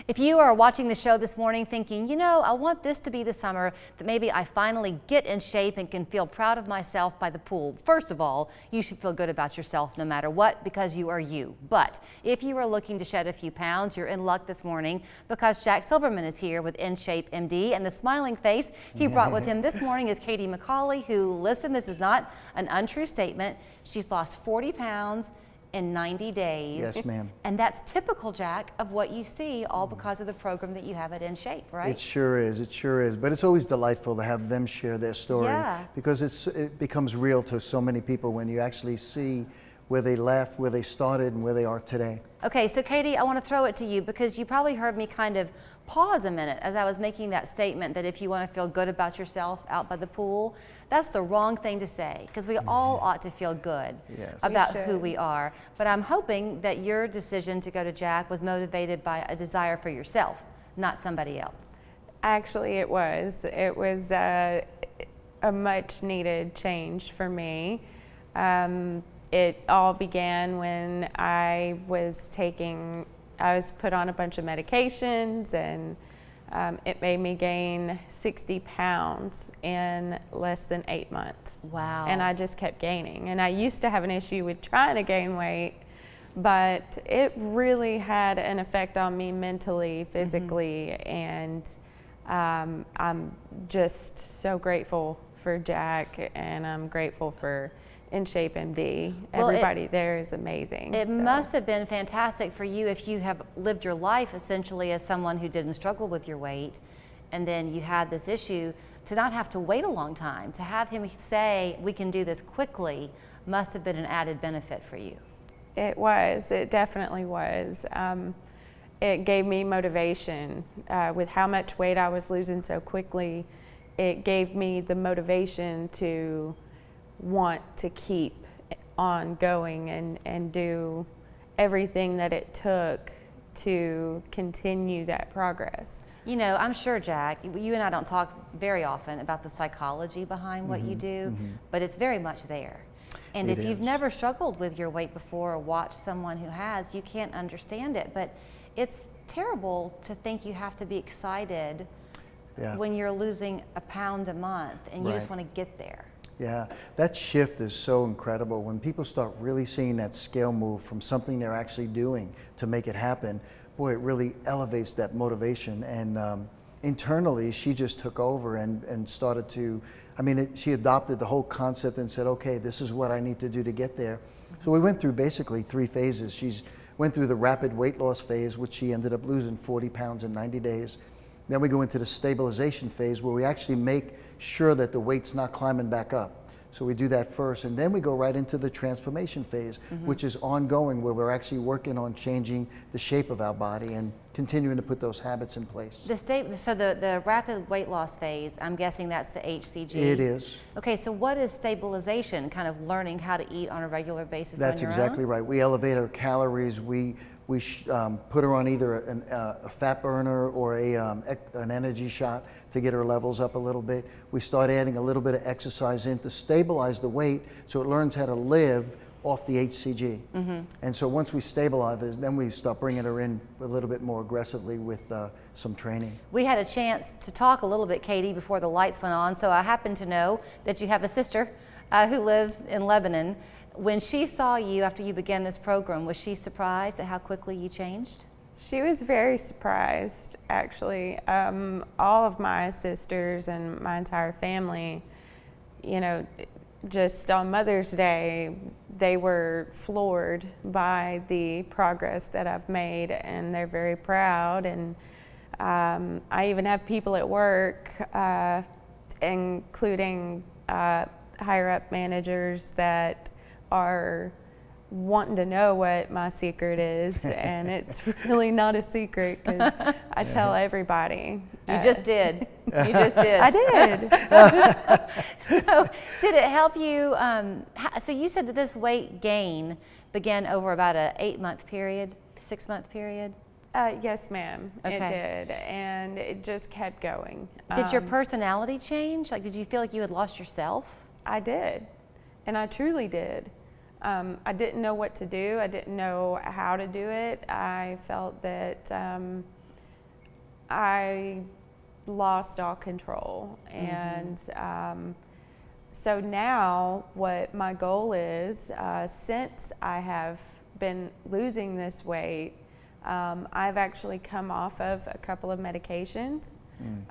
If you are watching the show this morning thinking, you know, I want this to be the summer that maybe I finally get in shape and can feel proud of myself by the pool. First of all, you should feel good about yourself no matter what, because you are you. But if you are looking to shed a few pounds, you're in luck this morning, because Jack Silberman is here with In Shape MD, and the smiling face he brought with him this morning is Katie McCauley, who, listen, this is not an untrue statement. She's lost 40 pounds in 90 days. Yes, ma'am. And that's typical, Jack, of what you see, all because of the program that you have at In Shape, right? It sure is. It sure is. But it's always delightful to have them share their story, because it becomes real to so many people when you actually see where they left, where they started, and where they are today. Okay, so Katie, I want to throw it to you, because you probably heard me kind of pause a minute as I was making that statement that if you want to feel good about yourself out by the pool, that's the wrong thing to say, because we all ought to feel good about who we are. But I'm hoping that your decision to go to Jack was motivated by a desire for yourself, not somebody else. Actually, it was. It was a much needed change for me. It all began when I was put on a bunch of medications, and it made me gain 60 pounds in less than 8 months. Wow. And I just kept gaining. And I used to have an issue with trying to gain weight, but it really had an effect on me mentally, physically, and I'm just so grateful for Jack, and I'm grateful for In Shape MD. Everybody there is amazing. It must have been fantastic for you if you have lived your life essentially as someone who didn't struggle with your weight, and then you had this issue, to not have to wait a long time. To have him say, we can do this quickly, must have been an added benefit for you. It was. It definitely was. It gave me motivation. With how much weight I was losing so quickly, it gave me the motivation to want to keep on going and do everything that it took to continue that progress. You know, I'm sure, Jack, you and I don't talk very often about the psychology behind what you do, but it's very much there. And if you've never struggled with your weight before or watched someone who has, you can't understand it. But it's terrible to think you have to be excited when you're losing a pound a month and you just want to get there. Yeah, that shift is so incredible. When people start really seeing that scale move from something they're actually doing to make it happen, boy, it really elevates that motivation. And internally, she just took over and started to, she adopted the whole concept and said, okay, this is what I need to do to get there. So we went through basically 3 phases. She's went through the rapid weight loss phase, which she ended up losing 40 pounds in 90 days. Then we go into the stabilization phase, where we actually make sure that the weight's not climbing back up. So we do that first, and then we go right into the transformation phase, which is ongoing, where we're actually working on changing the shape of our body and continuing to put those habits in place. So the rapid weight loss phase, I'm guessing that's the HCG. It is. Okay, so what is stabilization? Kind of learning how to eat on a regular basis That's on your exactly own? right. We elevate our calories. We put her on either a fat burner or an energy shot to get her levels up a little bit. We start adding a little bit of exercise in to stabilize the weight, so it learns how to live off the HCG. And so once we stabilize it, then we start bringing her in a little bit more aggressively with some training. We had a chance to talk a little bit, Katie, before the lights went on, so I happen to know that you have a sister who lives in Lebanon. When she saw you after you began this program, was she surprised at how quickly you changed? She was very surprised, actually. All of my sisters and my entire family, you know, just on Mother's Day, they were floored by the progress that I've made, and they're very proud. And I even have people at work, including higher up managers, that are wanting to know what my secret is, and it's really not a secret, because I tell everybody. You just did. You just did. I did. So did it help you? So you said that this weight gain began over about a 8-month period, 6-month period? Yes, ma'am. Okay. It did, and it just kept going. Did your personality change? Like, did you feel like you had lost yourself? I did, and I truly did. I didn't know what to do. I didn't know how to do it. I felt that I lost all control. And so now what my goal is, since I have been losing this weight, I've actually come off of a couple of medications.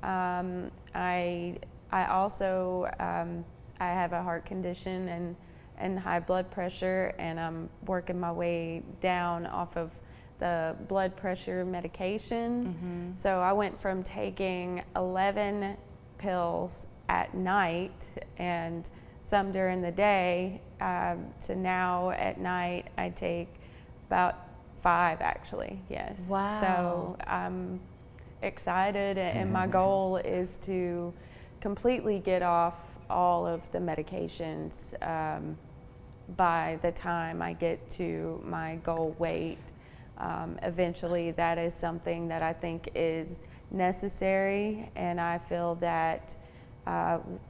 I also I have a heart condition and high blood pressure, and I'm working my way down off of the blood pressure medication. So I went from taking 11 pills at night and some during the day to now at night I take about 5 actually, yes. Wow. So I'm excited, and my goal is to completely get off all of the medications by the time I get to my goal weight. Eventually, that is something that I think is necessary, and I feel that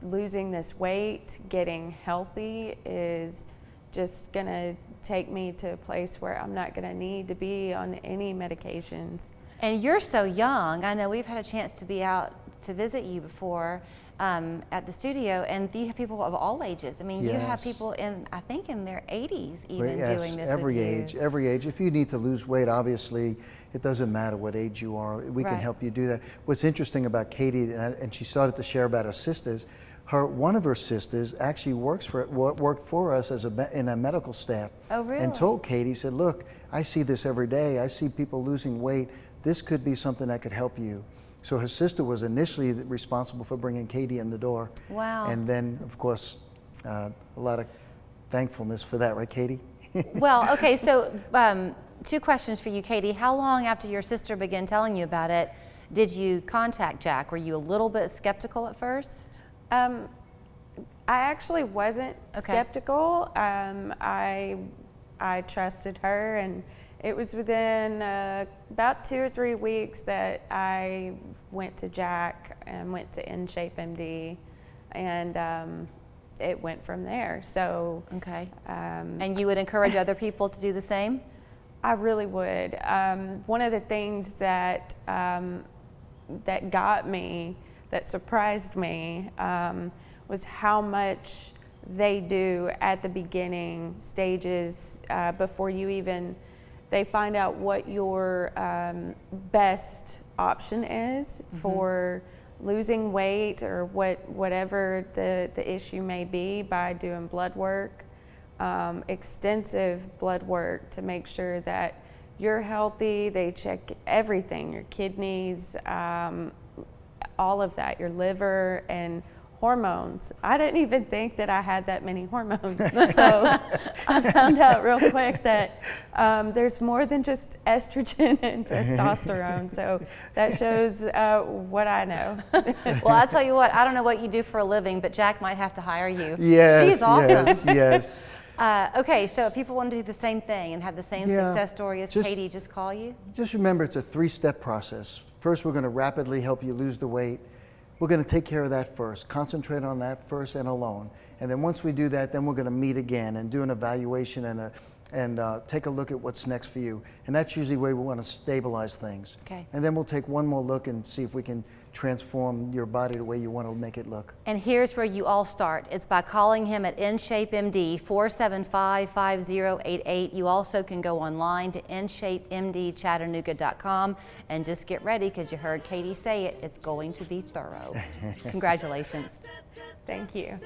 losing this weight, getting healthy is just gonna take me to a place where I'm not gonna need to be on any medications. And you're so young. I know we've had a chance to be out to visit you before at the studio, and you have people of all ages. I mean, you have Yes. people I think in their 80s even Yes, doing this every with you. age, every age. If you need to lose weight, obviously, it doesn't matter what age you are. We can Right. help you do that. What's interesting about Katie, and she started to share about her sisters, one of her sisters actually worked for us in a medical staff. Oh, really? And told Katie, said, look, I see this every day. I see people losing weight. This could be something that could help you. So her sister was initially responsible for bringing Katie in the door. Wow. And then, of course, a lot of thankfulness for that, right, Katie? Well, okay, so 2 questions for you, Katie. How long after your sister began telling you about it did you contact Jack? Were you a little bit skeptical at first? I actually wasn't skeptical. I trusted her, and it was within about 2 or 3 weeks that I went to Jack and went to InShape MD, and it went from there. So, Okay. And you would encourage other people to do the same? I really would. One of the things that that got me, that surprised me, was how much they do at the beginning stages before you even, they find out what your best option is for losing weight or whatever the issue may be, by doing blood work, extensive blood work to make sure that you're healthy. They check everything, your kidneys, all of that, your liver, and hormones. I didn't even think that I had that many hormones. So I found out real quick that there's more than just estrogen and testosterone. So that shows what I know. Well, I'll tell you what, I don't know what you do for a living, but Jack might have to hire you. Yes, She's awesome. yes. Okay, so if people want to do the same thing and have the same Yeah, success story as just- Katie, just call you? Just remember, it's a 3-step process. First, we're going to rapidly help you lose the weight. We're going to take care of that first, concentrate on that first and alone. And then once we do that, then we're going to meet again and do an evaluation and take a look at what's next for you. And that's usually where we want to stabilize things. Okay. And then we'll take one more look and see if we can transform your body the way you want to make it look. And here's where you all start. It's by calling him at InShape MD, 475-5088. You also can go online to InShapeMDChattanooga.com and just get ready, because you heard Katie say it. It's going to be thorough. Congratulations. Thank you.